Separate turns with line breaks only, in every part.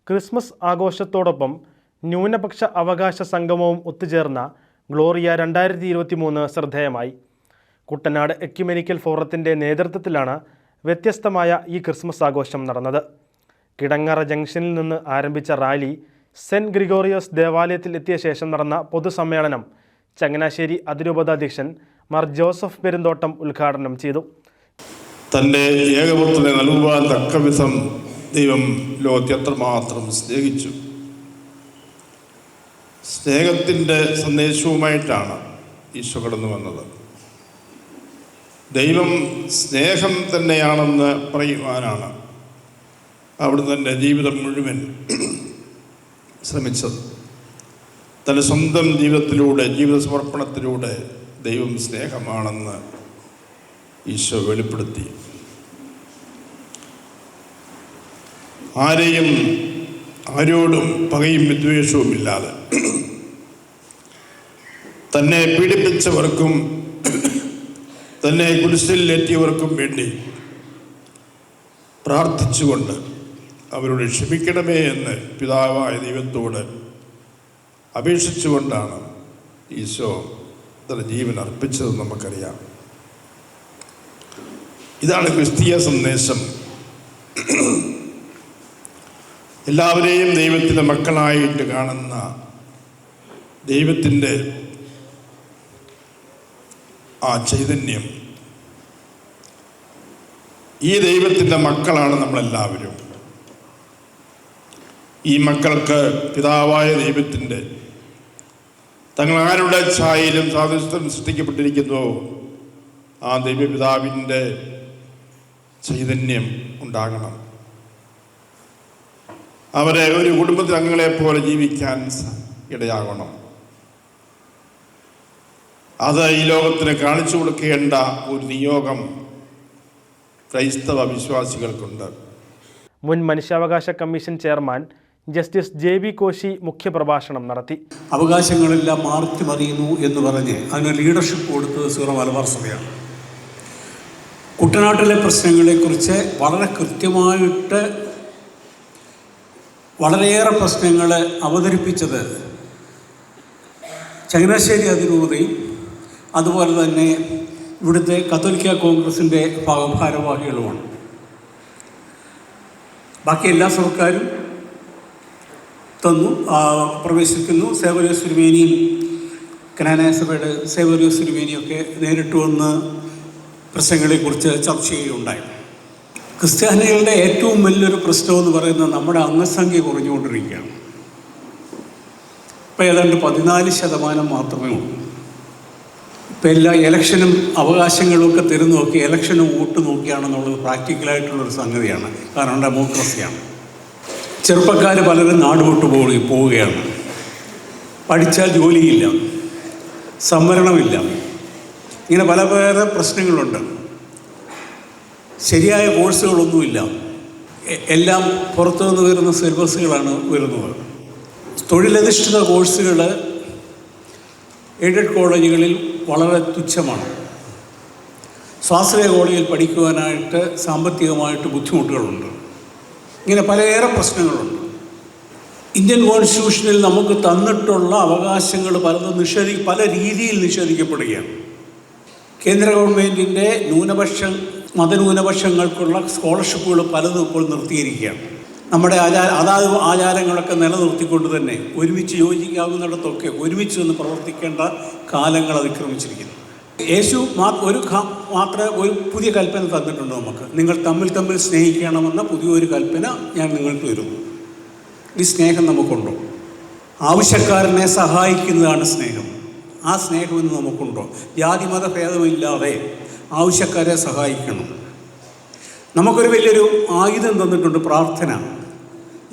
Christmas ആഘോഷത്തോടൊപ്പം ന്യൂനപക്ഷ അവകാശ സംഗമവും ഒത്തുചേർന്ന ഗ്ലോറിയ 2023 ശ്രദ്ധേയമായി. കുട്ടനാട് എക്യുമെനിക്കൽ ഫോറത്തിൻ്റെ നേതൃത്വത്തിലാണ് വ്യത്യസ്തമായ ഈ ക്രിസ്മസ് ആഘോഷം നടന്നത്. കിടങ്ങറ ജംഗ്ഷനിൽ നിന്ന് ആരംഭിച്ച റാലി സെൻറ്റ് ഗ്രിഗോറിയോസ് ദേവാലയത്തിൽ എത്തിയ ശേഷം നടന്ന പൊതുസമ്മേളനം ചങ്ങനാശ്ശേരി അതിരൂപതാധ്യക്ഷൻ മാർ ജോസഫ് പെരുന്തോട്ടം ഉദ്ഘാടനം ചെയ്തു.
തൻ്റെ ഏകപുത്രനെ നൽകുവാൻ തക്കവിധം ദൈവം ലോകത്തെ എത്രമാത്രം സ്നേഹിച്ചു. സ്നേഹത്തിൻ്റെ സന്ദേശവുമായിട്ടാണ് ഈശോ കടന്നു വന്നത്. ദൈവം സ്നേഹം തന്നെയാണെന്ന് പറയുവാനാണ് അവിടുന്ന് തൻ്റെ ജീവിതം മുഴുവൻ ശ്രമിച്ചത്. തൻ്റെ സ്വന്തം ജീവിതത്തിലൂടെ, ജീവിത സമർപ്പണത്തിലൂടെ ദൈവം സ്നേഹമാണെന്ന് ഈശോ വെളിപ്പെടുത്തി. ആരോടും പകയും വിദ്വേഷവും ഇല്ലാതെ തന്നെ പീഡിപ്പിച്ചവർക്കും തന്നെ കുരിശിലേറ്റിയവർക്കും വേണ്ടി പ്രാർത്ഥിച്ചുകൊണ്ട് അവരോട് ക്ഷമിക്കണമേ എന്ന് പിതാവായ ദൈവത്തോട് അപേക്ഷിച്ചുകൊണ്ടാണ് ഈശോ തൻ്റെ ജീവൻ അർപ്പിച്ചതെന്ന് നമുക്കറിയാം. ഇതാണ് ക്രിസ്തീയ സന്ദേശം. എല്ലാവരെയും ദൈവത്തിൻ്റെ മക്കളായിട്ട് കാണുന്ന ദൈവത്തിൻ്റെ ആ ചൈതന്യം, ഈ ദൈവത്തിൻ്റെ മക്കളാണ് നമ്മളെല്ലാവരും. ഈ മക്കൾക്ക് പിതാവായ ദൈവത്തിൻ്റെ തങ്ങൾ ആരുടെ ഛായയിലും സാദൃശ്യത്തിലും സൃഷ്ടിക്കപ്പെട്ടിരിക്കുന്നുവോ ആ ദൈവപിതാവിൻ്റെ ചൈതന്യം ഉണ്ടാകണം. അവരെ ഒരു കുടുംബത്തിലെ അംഗങ്ങളെ പോലെ ജീവിക്കാൻ ഇടയാകണം. അത് ഈ ലോകത്തിന് കാണിച്ചു കൊടുക്കേണ്ട ഒരു നിയോഗം ക്രൈസ്തവ വിശ്വാസികൾക്കുണ്ട്.
മുൻ മനുഷ്യാവകാശ commission chairman justice JB Koshy മുഖ്യപ്രഭാഷണം നടത്തി.
അവകാശങ്ങളെല്ലാം മാറ്റിമറിയുന്നു എന്ന് പറഞ്ഞ് അതിന് ലീഡർഷിപ്പ് കൊടുത്തത് സീറോ മലബാർ സഭയാണ്. കുട്ടനാട്ടിലെ പ്രശ്നങ്ങളെക്കുറിച്ച് വളരെ കൃത്യമായിട്ട് വളരെയേറെ പ്രശ്നങ്ങൾ അവതരിപ്പിച്ചത് ചങ്ങനാശ്ശേരി അതിരൂപതയും അതുപോലെ തന്നെ ഇവിടുത്തെ കത്തോലിക്ക കോൺഗ്രസിൻ്റെ ഭാരവാഹികളുമാണ്. ബാക്കി എല്ലാ സർക്കാരും തന്നു, പ്രവേശിക്കുന്നു. സേവ്യറിയോസ് തിരുമേനിയും കനാനായ സഭയുടെ സേവ്യറിയോസ് തിരുമേനിയൊക്കെ നേരിട്ട് വന്ന് പ്രശ്നങ്ങളെക്കുറിച്ച് ചർച്ച ചെയ്യുകയുണ്ടായി. ക്രിസ്ത്യാനികളുടെ ഏറ്റവും വലിയൊരു പ്രശ്നമെന്ന് പറയുന്നത് നമ്മുടെ അംഗസംഖ്യ കുറഞ്ഞുകൊണ്ടിരിക്കുകയാണ്. ഇപ്പോൾ ഏതാണ്ട് 14% മാത്രമേ ഉള്ളൂ. ഇപ്പോൾ എല്ലാ ഇലക്ഷനും അവകാശങ്ങളുമൊക്കെ തരുന്നു നോക്കി ഇലക്ഷനും വോട്ട് നോക്കിയാണെന്നുള്ളത് പ്രാക്ടിക്കലായിട്ടുള്ളൊരു സംഗതിയാണ്. കാരണം ഡെമോക്രസിയാണ്. ചെറുപ്പക്കാർ പലരും നാട് വിട്ടു പോവുകയാണ്. പഠിച്ചാൽ ജോലിയില്ല, സംവരണമില്ല, ഇങ്ങനെ പല പ്രശ്നങ്ങളുണ്ട്. ശരിയായ കോഴ്സുകളൊന്നുമില്ല. എല്ലാം പുറത്തുനിന്ന് വരുന്ന സിലബസുകളാണ് വരുന്നത്. തൊഴിലധിഷ്ഠിത കോഴ്സുകൾ എയ്ഡഡ് കോളേജുകളിൽ വളരെ തുച്ഛമാണ്. സ്വാശ്രയ കോളേജിൽ പഠിക്കുവാനായിട്ട് സാമ്പത്തികമായിട്ട് ബുദ്ധിമുട്ടുകളുണ്ട്. ഇങ്ങനെ പലയേറെ പ്രശ്നങ്ങളുണ്ട്. ഇന്ത്യൻ കോൺസ്റ്റിറ്റ്യൂഷനിൽ നമുക്ക് തന്നിട്ടുള്ള അവകാശങ്ങൾ പലതും പല രീതിയിൽ നിഷേധിക്കപ്പെടുകയാണ്. കേന്ദ്ര ഗവൺമെൻറ്റിൻ്റെ മതന്യൂനപക്ഷങ്ങൾക്കുള്ള സ്കോളർഷിപ്പുകൾ പലതും ഇപ്പോൾ നിർത്തിയിരിക്കുകയാണ്. നമ്മുടെ അതാത് ആചാരങ്ങളൊക്കെ നിലനിർത്തിക്കൊണ്ട് തന്നെ ഒരുമിച്ച് യോജിക്കാവുന്നിടത്തൊക്കെ ഒരുമിച്ച് നിന്ന് പ്രവർത്തിക്കേണ്ട കാലങ്ങൾ അതിക്രമിച്ചിരിക്കുന്നു. യേശു മാത്രമേ ഒരു പുതിയ കൽപ്പന തന്നിട്ടുണ്ട് നമുക്ക്. നിങ്ങൾ തമ്മിൽ സ്നേഹിക്കണമെന്ന പുതിയൊരു കൽപ്പന ഞാൻ നിങ്ങൾക്ക് തരുന്നു. ഈ സ്നേഹം നമുക്കുണ്ടോ? ആവശ്യക്കാരനെ സഹായിക്കുന്നതാണ് സ്നേഹം. ആ സ്നേഹം ഇന്ന് നമുക്കുണ്ടോ? ജാതി മത ഭേദമില്ലാതെ ആവശ്യക്കാരെ സഹായിക്കണം. നമുക്കൊരു വലിയൊരു ആയുധം തന്നിട്ടുണ്ട്, പ്രാർത്ഥന.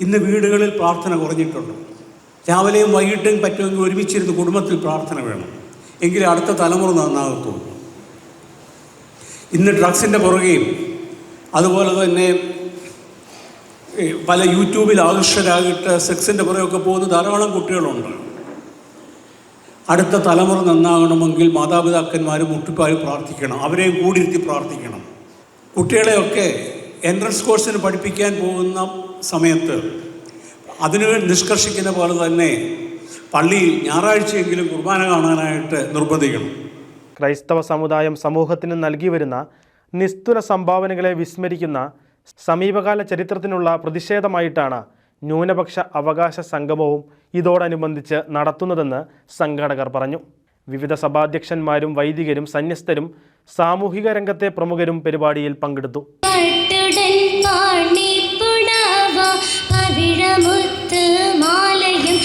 ഇന്ന് വീടുകളിൽ പ്രാർത്ഥന കുറഞ്ഞിട്ടുണ്ട്. രാവിലെയും വൈകിട്ടും പറ്റുമെങ്കിൽ ഒരുമിച്ചിരുന്ന് കുടുംബത്തിൽ പ്രാർത്ഥന വേണം. എങ്കിലും അടുത്ത തലമുറ നന്നാകത്തുള്ളൂ. ഇന്ന് ഡ്രഗ്സിൻ്റെ പുറകെയും അതുപോലെ തന്നെ പല യൂട്യൂബിൽ ആകർഷകരായിട്ട് സെക്സിൻ്റെ പുറകെയൊക്കെ പോകുന്ന ധാരാളം കുട്ടികളുണ്ട്. അടുത്ത തലമുറ നന്നാകണമെങ്കിൽ മാതാപിതാക്കന്മാർ മുട്ടിപ്പായി പ്രാർത്ഥിക്കണം. അവരെയും കൂടിയിരുത്തി പ്രാർത്ഥിക്കണം. കുട്ടികളെയൊക്കെ എൻട്രൻസ് കോഴ്സിന് പഠിപ്പിക്കാൻ പോകുന്ന സമയത്ത് അതിനു നിഷ്കർഷിക്കുന്ന പോലെ തന്നെ പള്ളിയിൽ ഞായറാഴ്ചയെങ്കിലും കുർബാന കാണാനായിട്ട് നിർബന്ധിക്കണം.
ക്രൈസ്തവ സമുദായം സമൂഹത്തിന് നൽകി വരുന്ന നിസ്തുല സംഭാവനകളെ വിസ്മരിക്കുന്ന സമീപകാല ചരിത്രത്തിനുള്ള പ്രതിഷേധമായിട്ടാണ് ന്യൂനപക്ഷ അവകാശ സംഗമവും ഇതോടനുബന്ധിച്ച് നടത്തുന്നതെന്ന് സംഘാടകർ പറഞ്ഞു. വിവിധ സഭാധ്യക്ഷന്മാരും വൈദികരും സന്യസ്തരും സാമൂഹിക രംഗത്തെ പ്രമുഖരും പരിപാടിയിൽ പങ്കെടുത്തു.
പവിഴമുത്ത് മാലയും